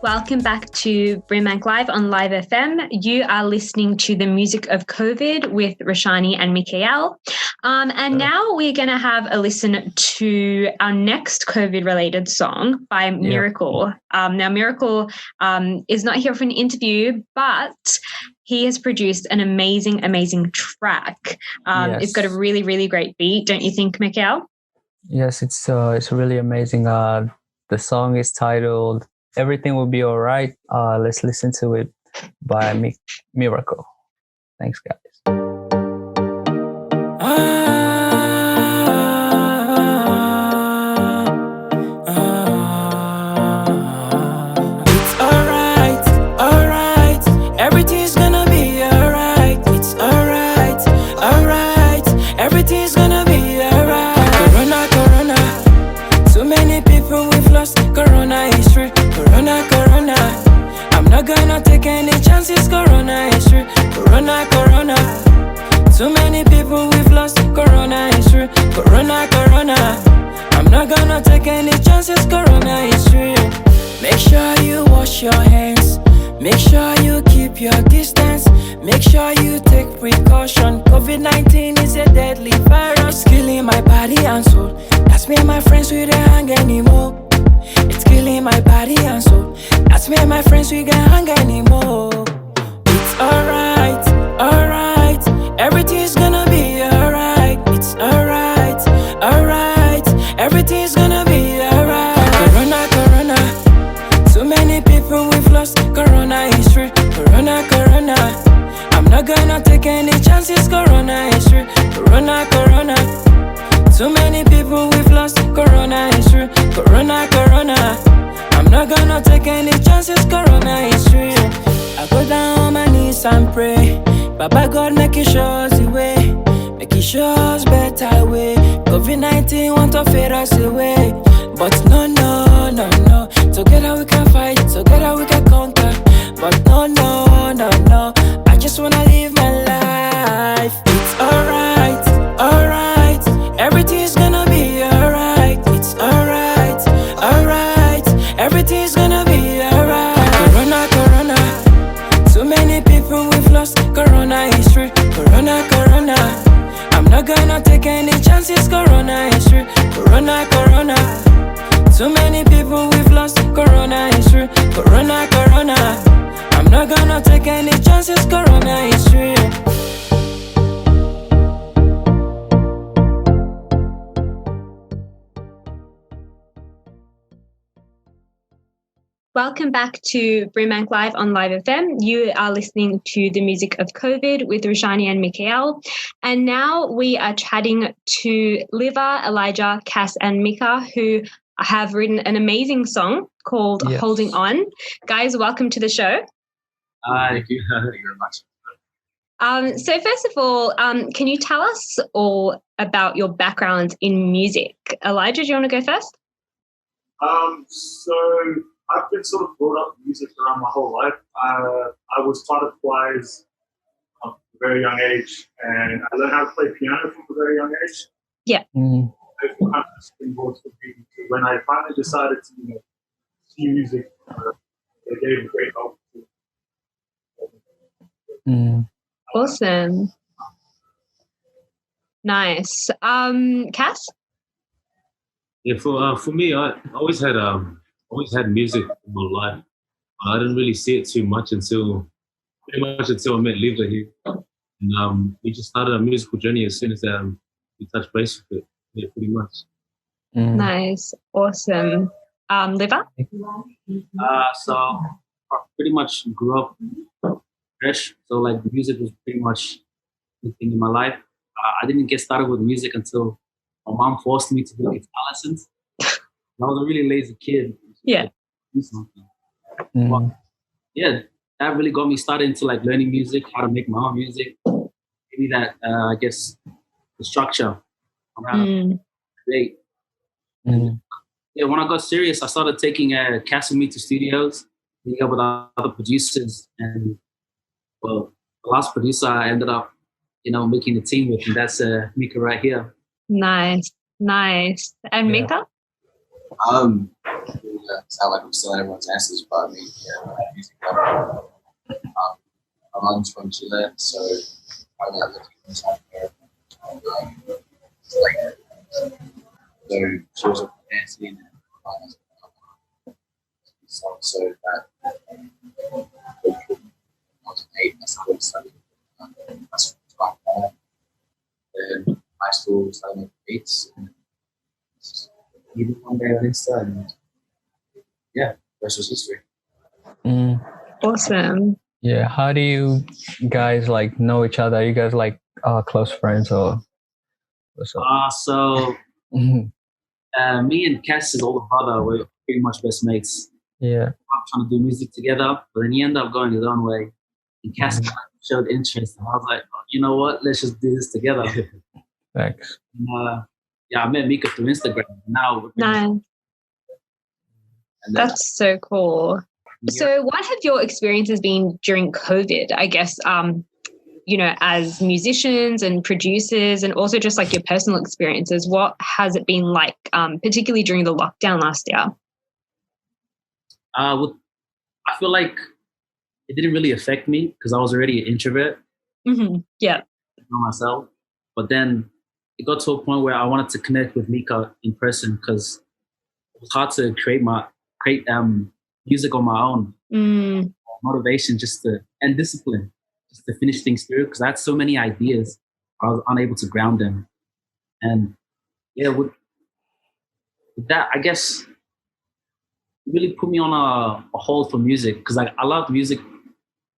Welcome back to BRIMBANK Live on Live FM. You are listening to the music of COVID with Roshani and Mikhaell. And now we're going to have a listen to our next COVID-related song by Miracle. Now, Miracle is not here for an interview, but he has produced an amazing, amazing track. It's got a really, really great beat, don't you think, Mikhaell? Yes, it's really amazing. The song is titled Everything Will Be Alright. Let's listen to it by Miracle. Thanks, guys. It's alright, alright. Everything's gonna be alright. It's alright, alright. Everything's gonna be alright. Corona, corona. So many people we've lost. Corona history. Corona, corona. I'm not gonna take any chances. Corona history. Corona, corona. Too many people we've lost. Corona history. Corona, corona. I'm not gonna take any chances. Corona history. Make sure you wash your hands. Make sure you keep your distance. Make sure you take precaution. COVID-19 is a deadly virus. It's killing my body and soul. That's me and my friends, we don't hang anymore. It's killing my body and soul. That's me and my friends, we can't hang anymore. It's alright, alright. Everything's gonna be alright. It's alright, alright. Everything's gonna be alright. Corona, corona. So many people we've lost. Corona history. Corona, corona. I'm not gonna take any chances. Corona history. Corona, corona. Too many people we've lost. Corona history. Corona, corona. I'm not gonna take any chances. Corona history. I go down on my knees and pray. Baba God, make it show us the way. Make it show us better way. COVID-19 want to fade us away. But no, no, no, no. Together we can fight. Together we can conquer. But no, no, no, no. I just wanna live my life. It's alright, alright. Everything's gonna be alright. It's alright, alright. Everything's gonna be alright. Corona, corona. So many people we've lost. Corona history. Corona, corona. I'm not gonna take any chances. Corona history. Corona, corona. Too many people we've lost. Corona history. Corona, corona. I'm not gonna take any chances. Corona history. Welcome back to BRIMBANK Live on Live FM. You are listening to the music of COVID with Roshani and Mikhaell. And now we are chatting to LIVA, Elijah, CASS and MICA, who have written an amazing song called Holding On. Guys, welcome to the show. Thank you. Thank you very much. So first of all, can you tell us all about your background in music? Elijah, do you want to go first? So I've been sort of brought up with music around my whole life. I was part of choirs at a very young age, and I learned how to play piano from a very young age. Yeah. Kind of springboard for me to when I finally decided to, see music. It gave a great help. Awesome. Nice. Cass? Yeah, for me, I always had music in my life. I didn't really see it too much until I met LIVA here. And we just started a musical journey as soon as we touched base with it. Yeah, pretty much. Nice. Awesome. LIVA? So I pretty much grew up fresh. So like the music was pretty much the thing in my life. I didn't get started with music until my mom forced me to do guitar lessons. I was a really lazy kid. Yeah. Do something. But, yeah, that really got me started into like learning music, how to make my own music. Maybe that, I guess, the structure on how to create. Yeah, when I got serious, I started taking CASS with me to studios, meeting up with other producers, and well, the last producer I ended up, making the team with, and that's MICA right here. Nice. And MICA? sound like I'm stealing everyone's answers, but I mean, yeah, music. My mom's from Chile, so I got looking for somewhere. So she was dancing and so that I was 8, I started studying. That's right now. Then high school, started with beats. Even one day on Insta, and yeah, rest was history. Awesome. Yeah, how do you guys like know each other? Are you guys like close friends or so? So me and CASS's older brother were pretty much best mates. Yeah, I'm trying to do music together, but then he ended up going his own way. And CASS showed interest, and I was like, oh, you know what? Let's just do this together. thanks. And, yeah, I met MICA through Instagram. Now, Nice. That's so cool. Yeah. So what have your experiences been during COVID, I guess, you know, as musicians and producers, and also just like your personal experiences? What has it been like, particularly during the lockdown last year? I feel like it didn't really affect me because I was already an introvert. Yeah. Myself. But then it got to a point where I wanted to connect with MICA in person because it was hard to create music on my own. Motivation and discipline just to finish things through because I had so many ideas. I was unable to ground them. And yeah, with that, I guess it really put me on a hold for music because I loved music,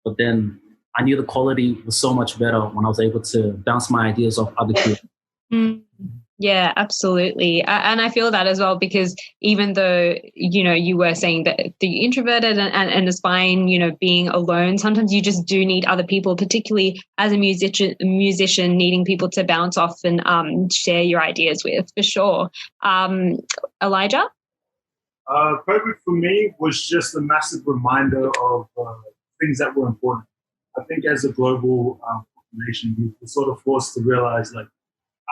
but then I knew the quality was so much better when I was able to bounce my ideas off other people. Yeah, absolutely. And I feel that as well, because even though, you know, you were saying that you're introverted and it's fine, you know, being alone, sometimes you just do need other people, particularly as a musician needing people to bounce off and share your ideas with, for sure. Elijah? COVID for me was just a massive reminder of things that were important. I think as a global population, we were sort of forced to realize like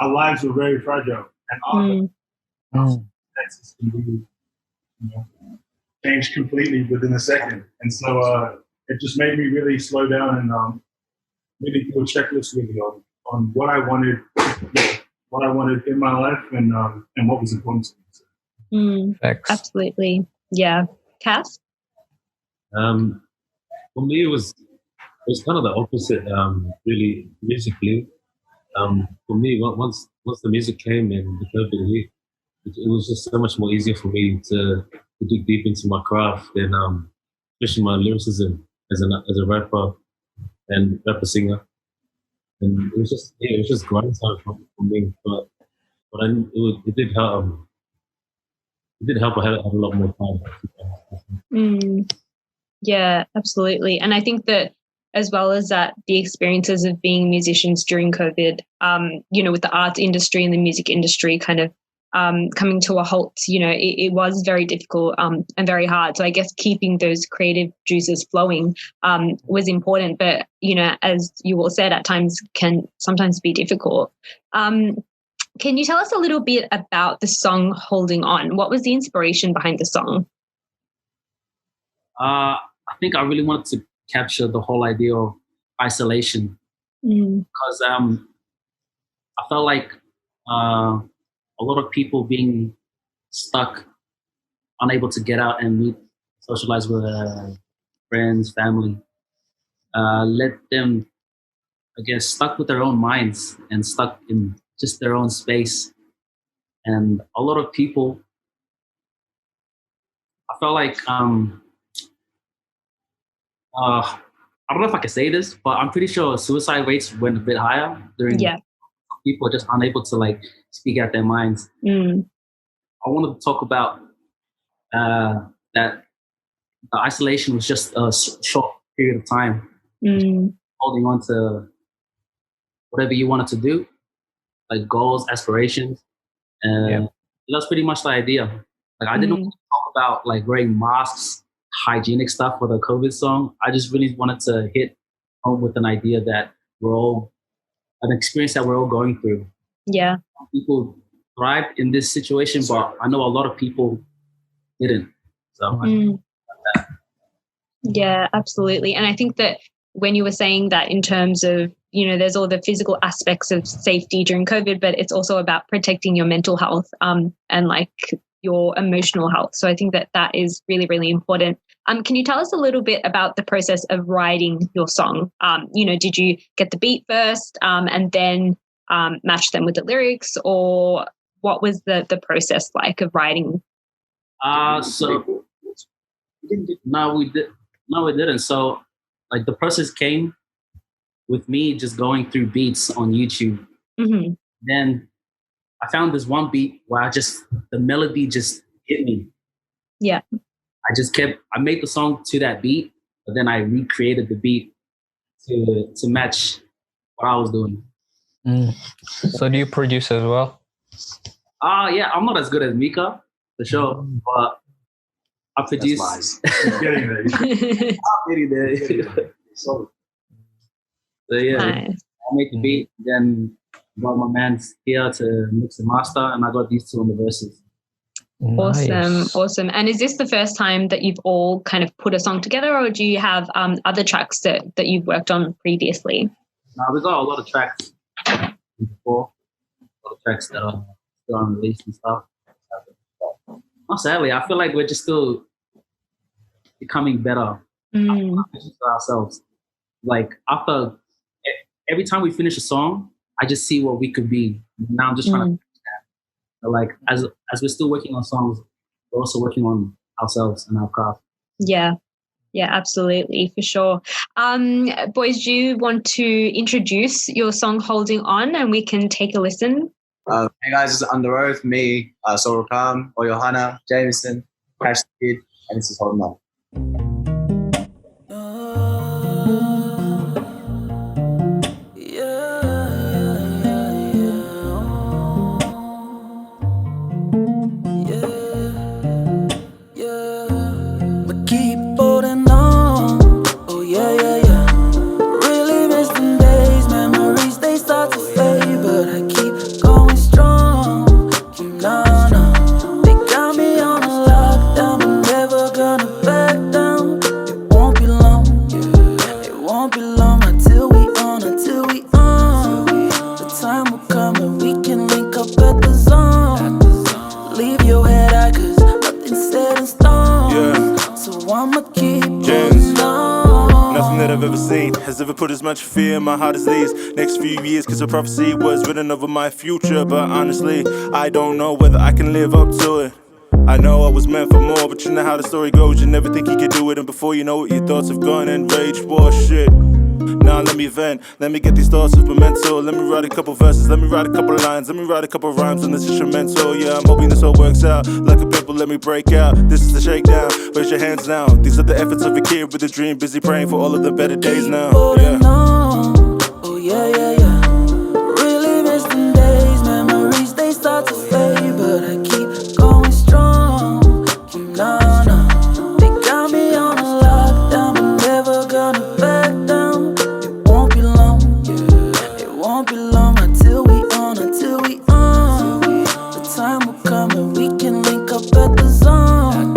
our lives were very fragile, and our circumstances can really, you know, change completely within a second. And so it just made me really slow down and really do a checklist really on what I wanted in my life and what was important to me. Absolutely. Yeah. Cass? For me, it was kind of the opposite, really, musically. For me, once the music came and the COVID hit, it was just so much more easier for me to dig deep into my craft and especially my lyricism as a rapper and rapper singer. And it was just grind time for me. But it did help. It did help. I had a lot more time. Yeah, absolutely. And I think that as well as that, the experiences of being musicians during COVID, you know, with the arts industry and the music industry kind of coming to a halt, you know, it was very difficult and very hard. So I guess keeping those creative juices flowing was important. But, you know, as you all said, at times can sometimes be difficult. Can you tell us a little bit about the song Holding On? What was the inspiration behind the song? I think I really wanted to capture the whole idea of isolation because I felt like a lot of people being stuck, unable to get out and meet, socialize with friends, family, let them, I guess, stuck with their own minds and stuck in just their own space. And a lot of people, I felt like I don't know if I can say this, but I'm pretty sure suicide rates went a bit higher during people just unable to like speak out their minds. I wanted to talk about that the isolation was just a short period of time, holding on to whatever you wanted to do, like goals, aspirations, and that's pretty much the idea. Like I didn't want to talk about like wearing masks, hygienic stuff for the COVID song. I just really wanted to hit home with an idea that an experience that we're all going through. Yeah. People thrived in this situation, but I know a lot of people didn't. So yeah, absolutely. And I think that when you were saying that in terms of, there's all the physical aspects of safety during COVID, but it's also about protecting your mental health and like your emotional health. So I think that that is really, really important. Can you tell us a little bit about the process of writing your song? Did you get the beat first and then match them with the lyrics, or what was the process like of writing? No, we didn't. So, like, the process came with me just going through beats on YouTube. Mm-hmm. Then I found this one beat where the melody just hit me. Yeah. I made the song to that beat, but then I recreated the beat to match what I was doing. So do you produce as well? Yeah, I'm not as good as MICA, for sure, but I produce. Getting there. Getting there. So yeah, Nice. I make the beat, then got my man here to mix and master, and I got these two on the verses. Awesome. And is this the first time that you've all kind of put a song together, or do you have other tracks that you've worked on previously? We got a lot of tracks before, a lot of tracks that are still unreleased and stuff. Not sadly, I feel like we're just still becoming better for ourselves. Like, after every time we finish a song, I just see what we could be. Now I'm just trying to like, as we're still working on songs, we're also working on ourselves and our craft. Yeah, absolutely, for sure. Boys, do you want to introduce your song Holding On and we can take a listen? Hey guys, this is Under Oath, me, Sorokam, or Johanna, Jameson, Cash Kid, and this is Holding On. Has ever put as much fear in my heart as these next few years, cause a prophecy was written over my future. But honestly, I don't know whether I can live up to it. I know I was meant for more, but you know how the story goes. You never think you could do it, and before you know it, your thoughts have gone and rage war shit. Now let me vent, let me get these thoughts of mental. Let me write a couple verses, let me write a couple lines, let me write a couple rhymes on this instrumental. Yeah, I'm hoping this all works out. Like a pimple, let me break out. This is the shakedown, raise your hands now. These are the efforts of a kid with a dream, busy praying for all of the better days now. Yeah. Oh yeah. Really miss them days, memories they start to fade, but I keep going strong. No, they got me on a lockdown, I'm never gonna back down. It won't be long, it won't be long until we on. The time will come and we can link up at the zone.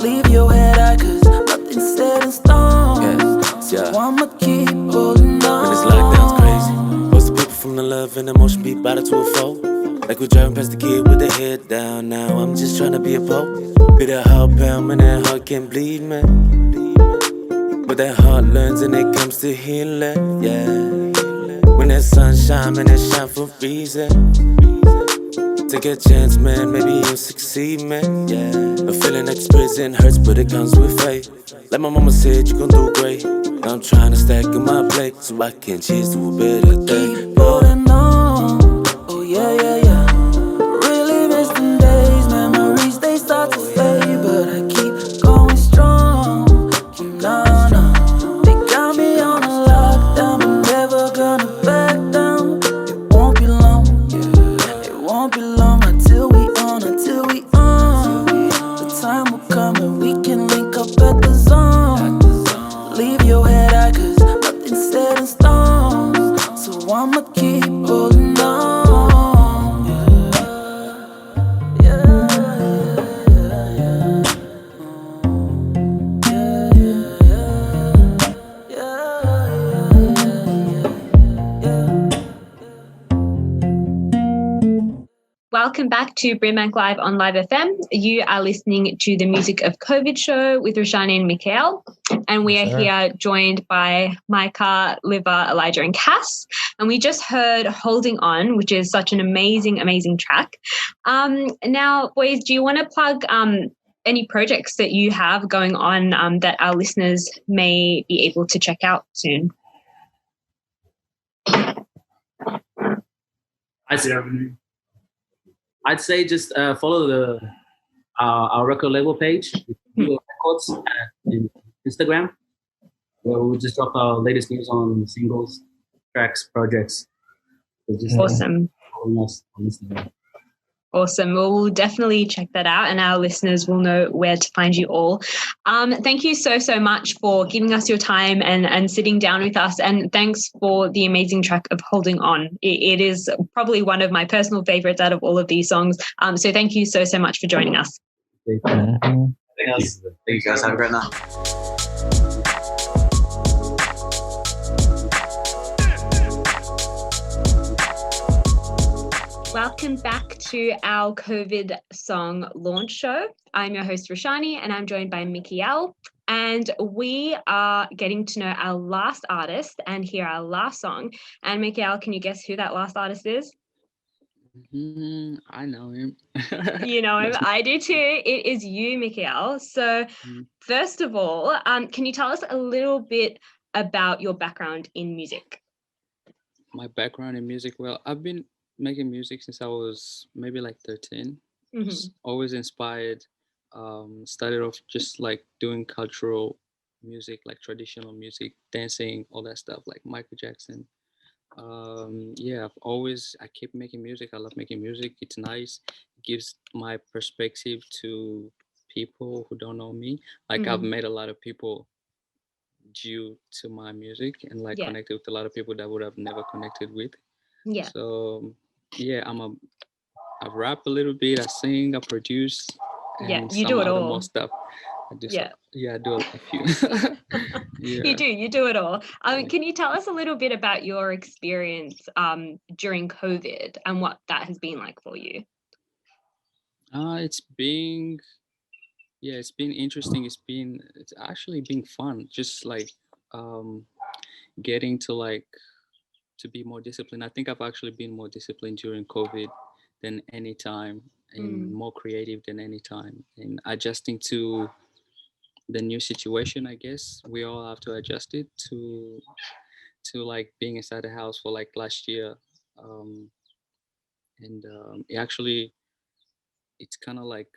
Leave your head out, cause nothing's set in stone. So I'ma keep holding on. When this lockdown's crazy, most of the people from the love and emotion be battered to a foe. Like we're driving past the kid with their head down. Now I'm just trying to be a pope. Be that heart pound, man, that heart can bleed, man. But that heart learns and it comes to healing, yeah. When that sun shine, man, it shine for a reason. Take a chance, man, maybe you'll succeed, man, yeah. A feeling like this prison hurts, but it comes with faith. Like my mama said, you gon' do great. Now I'm trying to stack in my plate so I can cheers to a better day. Keep holding on, oh yeah. Really miss them days, memories they start to fade, but I keep going strong. No, they got me on a lockdown, I'm never gonna back down. It won't be long, it won't be long until we on. The time will come and we can link up at the zone. Leave your head out, cause nothing's set in stone. So I'ma keep holding Welcome back to BRIMBANK Live on Live FM. You are listening to the Music of COVID show with Roshani and Mikhaell. And we are here joined by MICA, LIVA, Elijah and CASS. And we just heard Holding On, which is such an amazing, amazing track. Now, boys, do you want to plug any projects that you have going on that our listeners may be able to check out soon? I'd say just follow our record label page, Records, in Instagram, where we'll just drop our latest news on singles, tracks, projects. So just awesome. Follow us on Instagram. Awesome. Well, we'll definitely check that out and our listeners will know where to find you all. Thank you so much for giving us your time and sitting down with us. And thanks for the amazing track of Holding On. It is probably one of my personal favorites out of all of these songs. So thank you so much for joining us. Thank you guys. Have a great night. Welcome back to our COVID song launch show. I'm your host, Roshani, and I'm joined by Mikhaell. And we are getting to know our last artist and hear our last song. And Mikhaell, can you guess who that last artist is? I know him. You know him. I do too. It is you, Mikhaell. So first of all, can you tell us a little bit about your background in music? My background in music? Well, I've been making music since I was maybe like 13. Always inspired. Started off just like doing cultural music, like traditional music, dancing, all that stuff, like Michael Jackson. I keep making music. I love making music. It's nice. It gives my perspective to people who don't know me. Like I've met a lot of people due to my music and like connected with a lot of people that would have never connected with. So I rap a little bit, I sing, I produce, and you do it all. More stuff. I do I do a few. You do it all. Can you tell us a little bit about your experience during COVID and what that has been like for you? It's been interesting. It's actually been fun. Just like getting to be more disciplined. I think I've actually been more disciplined during COVID than any time, and more creative than any time, and adjusting to the new situation. I guess we all have to adjust it to like being inside the house for like last year, it's kind of like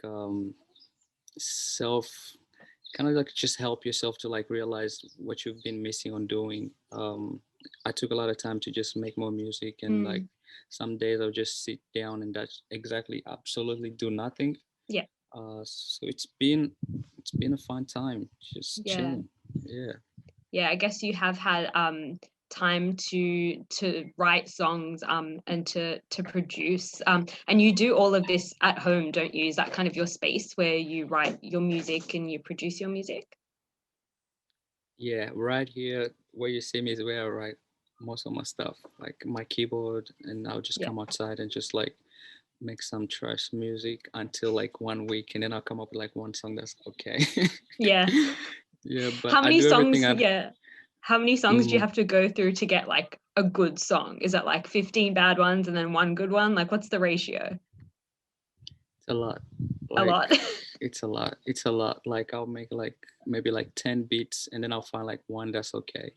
just help yourself to like realize what you've been missing on doing. I took a lot of time to just make more music, and like some days I'll just sit down and that's absolutely do nothing. So it's been a fun time, just chilling. I guess you have had time to write songs and to produce, and you do all of this at home, don't you? Is that kind of your space where you write your music and you produce your music? Right here where you see me is where I write most of my stuff, like my keyboard, and I'll just come outside and just like make some trash music until like 1 week, and then I'll come up with like one song that's okay. But how many songs how many songs do you have to go through to get like a good song? Is it like 15 bad ones and then one good one? Like what's the ratio? It's a lot. It's a lot. Like I'll make like maybe like 10 beats, and then I'll find like one that's okay.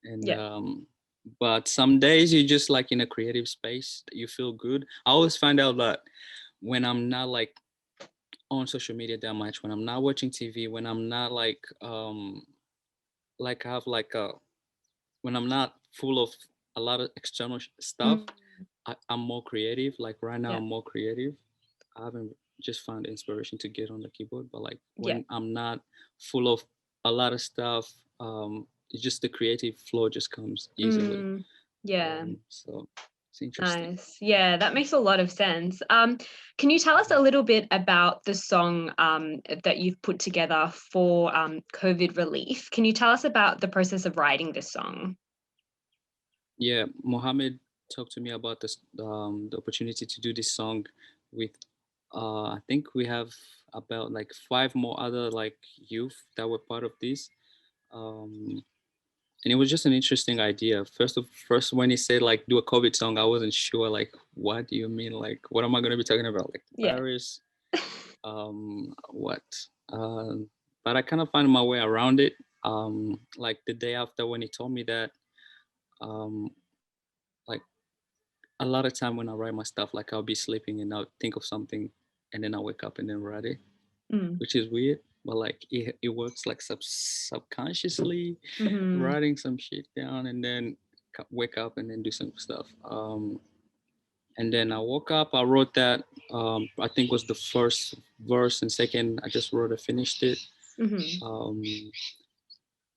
And but some days you just like in a creative space, you feel good. I always find out that when I'm not like on social media that much, when I'm not watching TV, when I'm not like I have like when I'm not full of a lot of external stuff, I'm more creative. Like right now I'm more creative. I haven't just found inspiration to get on the keyboard, but like when I'm not full of a lot of stuff, it's just the creative flow just comes easily. So it's interesting. Nice. That makes a lot of sense. Can you tell us a little bit about the song that you've put together for COVID relief? Can you tell us about the process of writing this song? Mohammed talked to me about this, the opportunity to do this song with, I think we have about like 5 more other like youth that were part of this. Um, and it was just an interesting idea. First when he said like do a COVID song, I wasn't sure like what do you mean, like what am I going to be talking about, like the virus, what? But I kind of found my way around it. Like the day after when he told me that, um, like a lot of time when I write my stuff, like I'll be sleeping and I'll think of something, and then I'll wake up and then write it, which is weird, but like it works like subconsciously, writing some shit down and then wake up and then do some stuff. And then I woke up, I wrote that, I think was the first verse and second, I just wrote and finished it. Um,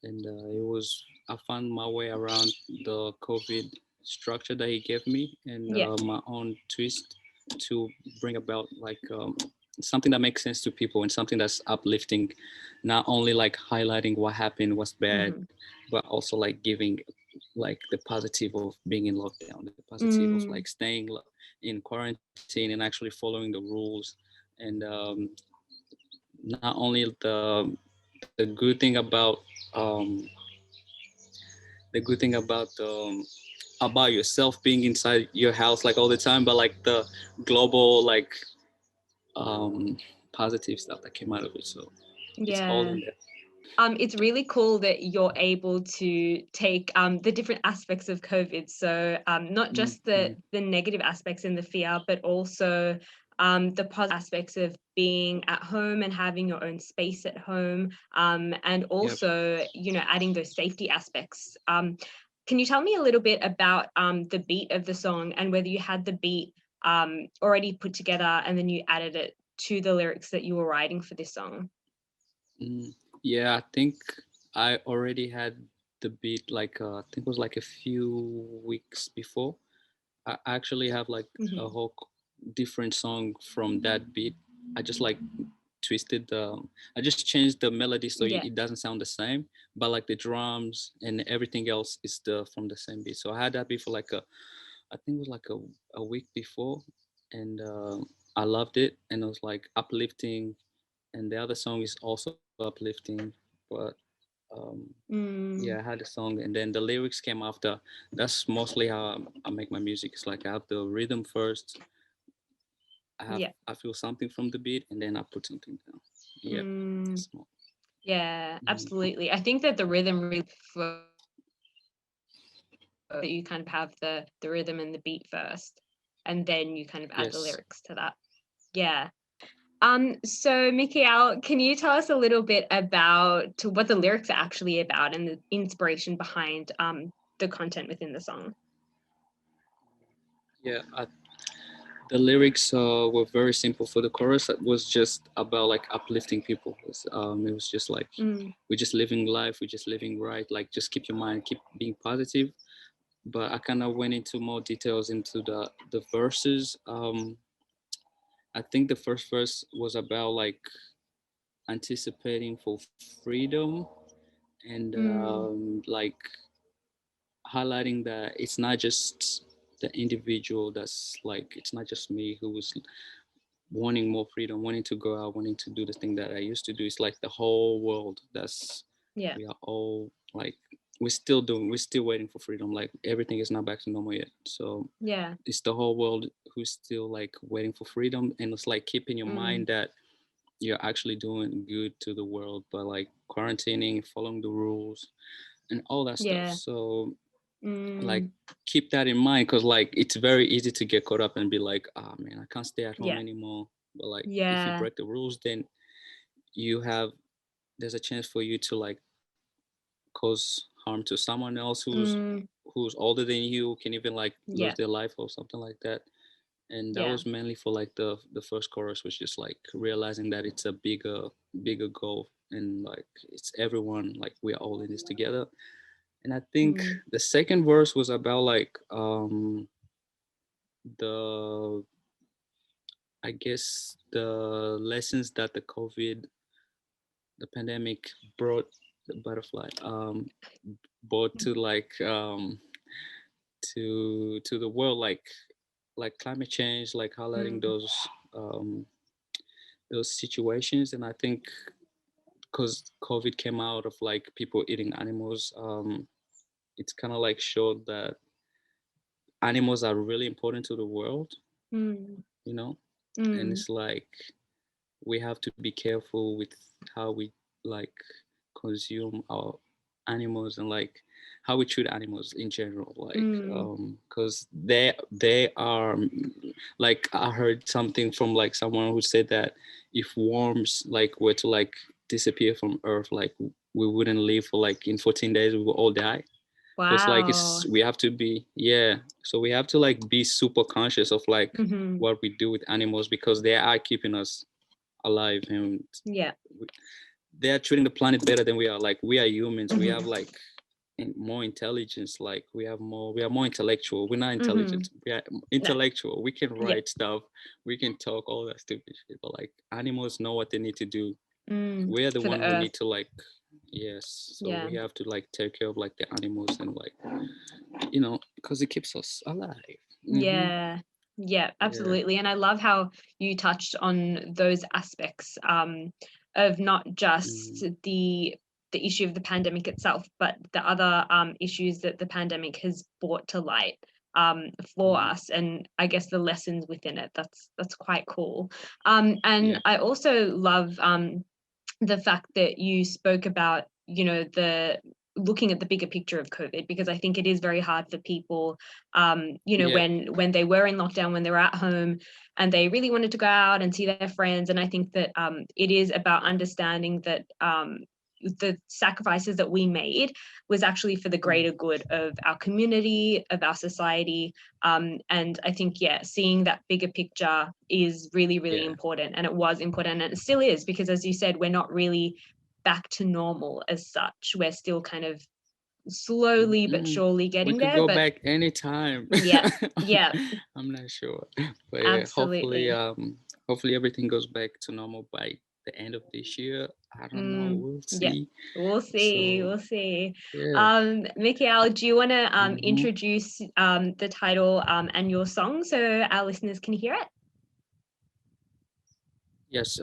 and it was, I found my way around the COVID structure that he gave me, and my own twist to bring about like something that makes sense to people and something that's uplifting, not only like highlighting what happened, what's bad, but also like giving like the positive of being in lockdown, the positive of like staying in quarantine and actually following the rules. And not only the good thing about um, the good thing about yourself being inside your house like all the time, but like the global like positive stuff that came out of it. So it's all in there. It's really cool that you're able to take the different aspects of COVID. So not just the negative aspects and the fear, but also the positive aspects of being at home and having your own space at home, and also, you know, adding those safety aspects. Can you tell me a little bit about the beat of the song and whether you had the beat already put together and then you added it to the lyrics that you were writing for this song? Yeah, I think I already had the beat like I think it was like a few weeks before. I actually have like a whole different song from that beat. I just like twisted the, I just changed the melody so it doesn't sound the same, but like the drums and everything else is from the same beat. So I had that beat for like I think it was like a week before, and I loved it, and it was like uplifting, and the other song is also uplifting, but yeah, I had a song, and then the lyrics came after. That's mostly how I make my music. It's like I have the rhythm first, I feel something from the beat, and then I put something down. Absolutely. I think that the rhythm really that you kind of have the rhythm and the beat first, and then you kind of add the lyrics to that. So Mikhaell, can you tell us a little bit about what the lyrics are actually about and the inspiration behind the content within the song? The lyrics were very simple. For the chorus, it was just about like uplifting people. It was just like we're just living life, we're just living right. Like just keep your mind, keep being positive. But I kind of went into more details into the verses. I think the first verse was about like anticipating for freedom, and like highlighting that it's not just the individual that's like, it's not just me who was wanting more freedom, wanting to go out, wanting to do the thing that I used to do. It's like the whole world that's we are all like, we're still waiting for freedom. Like everything is not back to normal yet. So it's the whole world who's still like waiting for freedom. And it's like keeping your mind that you're actually doing good to the world, but like quarantining, following the rules and all that stuff. So like keep that in mind, because like it's very easy to get caught up and be like, oh man, I can't stay at home anymore. But like if you break the rules, then there's a chance for you to like cause harm to someone else who's older than you, can even like lose their life or something like that. And that was mainly for like the first chorus, was just like realizing that it's a bigger goal, and like it's everyone, like we're all in this together. And I think the second verse was about like the, I guess the lessons that the pandemic brought, the butterfly brought to like to the world, like climate change, like highlighting those situations. And I think because COVID came out of like people eating animals, it's kind of like showed that animals are really important to the world, you know. And it's like we have to be careful with how we like consume our animals and like how we treat animals in general, like because they are like, I heard something from like someone who said that if worms like were to like disappear from Earth, like we wouldn't live for like in 14 days, we will all die. Wow. So it's like we have to be so we have to like be super conscious of like what we do with animals, because they are keeping us alive, and they are treating the planet better than we are. Like we are humans, we have like more intelligence, like we are more intellectual. We're not intelligent, we are intellectual. We can write stuff, we can talk all that stupid shit, but like animals know what they need to do. We are the one who need to like we have to like take care of like the animals and like, you know, because it keeps us alive. Yeah, absolutely. And I love how you touched on those aspects of not just the issue of the pandemic itself, but the other issues that the pandemic has brought to light for us, and I guess the lessons within it. That's quite cool. I also love the fact that you spoke about, you know, the looking at the bigger picture of COVID, because I think it is very hard for people, you know, when they were in lockdown, when they were at home and they really wanted to go out and see their friends. And I think that it is about understanding that the sacrifices that we made was actually for the greater good of our community, of our society. And I think, seeing that bigger picture is really, really important. And it was important, and it still is, because as you said, we're not really back to normal as such. We're still kind of slowly but surely getting there. We could go back anytime. I'm not sure. But absolutely. Hopefully everything goes back to normal by the end of this year. I don't know. We'll see. We'll see. Mikhaell, do you want to introduce the title and your song so our listeners can hear it? Yes.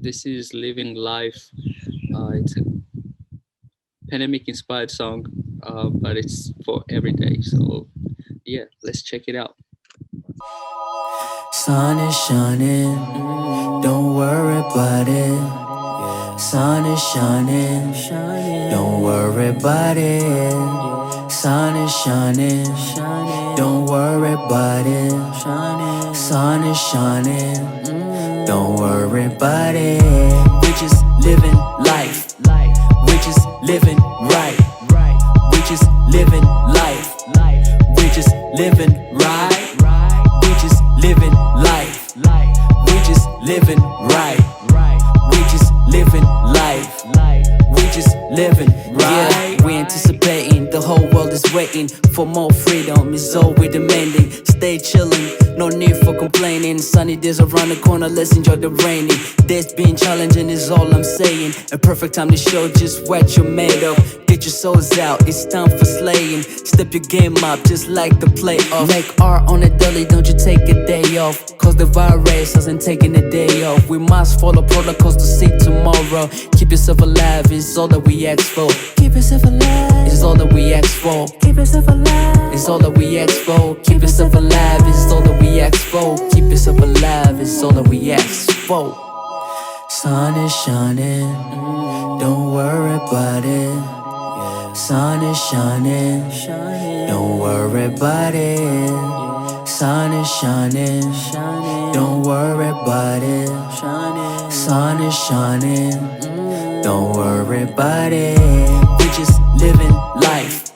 This is Living Life. It's a pandemic-inspired song, but it's for every day. So let's check it out. Sun is shining, don't worry about it. Sun is shining, don't worry about it. Sun is shining, don't worry about it. Sun is shining, don't worry about it. We're just living life, we're just living right, we're just living life, we're just living right. Living life, we just living right, we just living life, we just living right. We anticipating, the whole world is waiting for more freedom, is all we're demanding. Stay chillin', no need for complaining. Sunny days around the corner, let's enjoy the rainy days. Being challenging is all I'm saying. A perfect time to show just what you're made of. Get your souls out, it's time for slaying. Step your game up, just like the playoff. Make art on a daily, don't you take a day off, cause the virus hasn't taken a day off. We must follow protocols to see tomorrow. Keep yourself alive, is all that we ask for. Keep yourself alive, is all that we ask for. Keep yourself alive, is all that we ask for. Keep yourself alive, is all that we ask for. Keep yourself alive, is all that we ask for. Sun is shining, don't worry about it. Sun is shining, don't worry about it. Sun is shining, don't worry about it. Sun is shining, don't worry about it. We're just living life,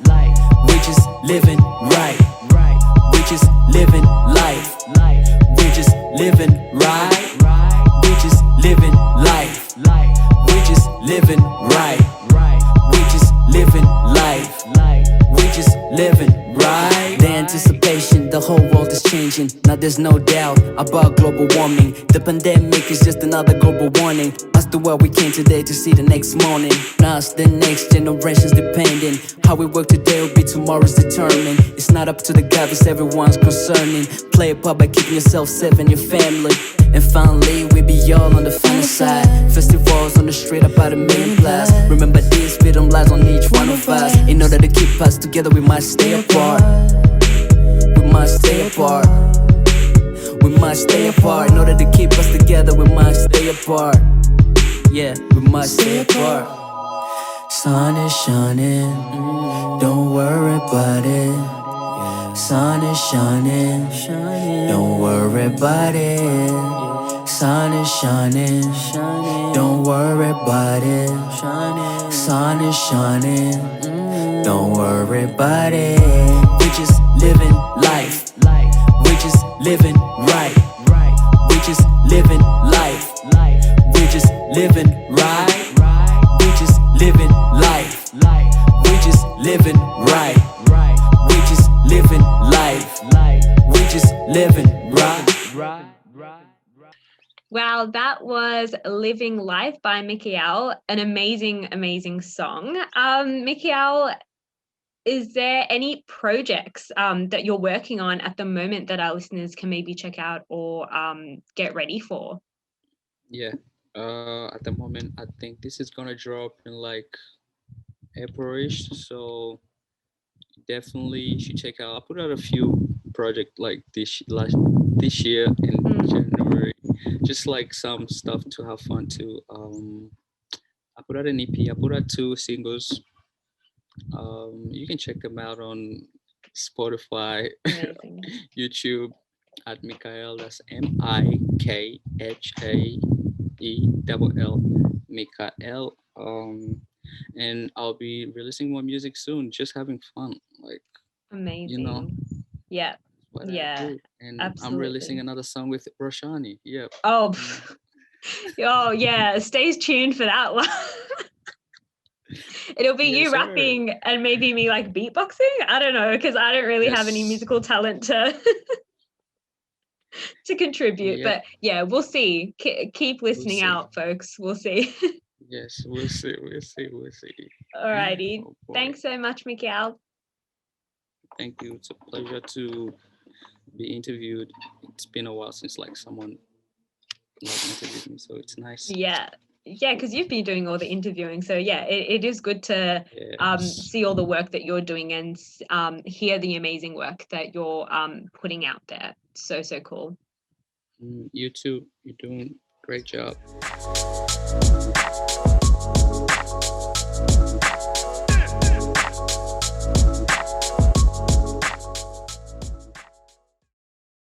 we're just living right, we're just living life, we're just living right, we're just living life, we're just living right, we're just living life, we're just living right. The anticipation, the whole world is changing. Now there's no doubt about global warming. The pandemic is just another global warning. That's the world we came today to see the next morning. Us, the next generation's depending. How we work today will be tomorrow's determined. It's not up to the God, it's everyone's concerning. Play a part by keeping yourself safe and your family. And finally, we be all on the final side. Festivals on the street about 1 million plus. Remember this, freedom lies on each one of us. In order to keep us together, we must stay apart. We must stay apart. We must stay apart. In order to keep us together, we must stay apart. Yeah, we must stay apart. Sun is shining, don't worry about it. Sun is shining, don't worry about it. Sun is shining, don't worry about it. Sun is shining, don't worry about it. We just living life, we just living right, we just living life, we just living right, we just living life, we just living right, we just living life, we just living right. Wow, that was Living Life by Mikhaell, an amazing, amazing song. Mikhaell, is there any projects that you're working on at the moment that our listeners can maybe check out or get ready for? Yeah, at the moment, I think this is gonna drop in like April-ish, so definitely you should check out. I put out a few projects like this year in January, just like some stuff to have fun too. I put out an EP. I put out 2 singles. You can check them out on Spotify, YouTube at Mikhaell. That's Mikhaell, Mikhaell. And I'll be releasing more music soon. Just having fun, like amazing. You know, yeah, yeah. And absolutely. I'm releasing another song with Roshani. Yeah. Oh, oh yeah. Stay tuned for that one. It'll be you rapping and maybe me like beatboxing. I don't know, because I don't really have any musical talent to to contribute. But yeah, we'll see. Keep listening out, folks. We'll see. Yes, we'll see. Alrighty. Thanks so much, Mikhaell. Thank you. It's a pleasure to be interviewed. It's been a while since like someone interviewed me, so it's nice. Yeah, because you've been doing all the interviewing, so yeah, it is good to see all the work that you're doing and hear the amazing work that you're putting out there. So cool. You too. You're doing a great job.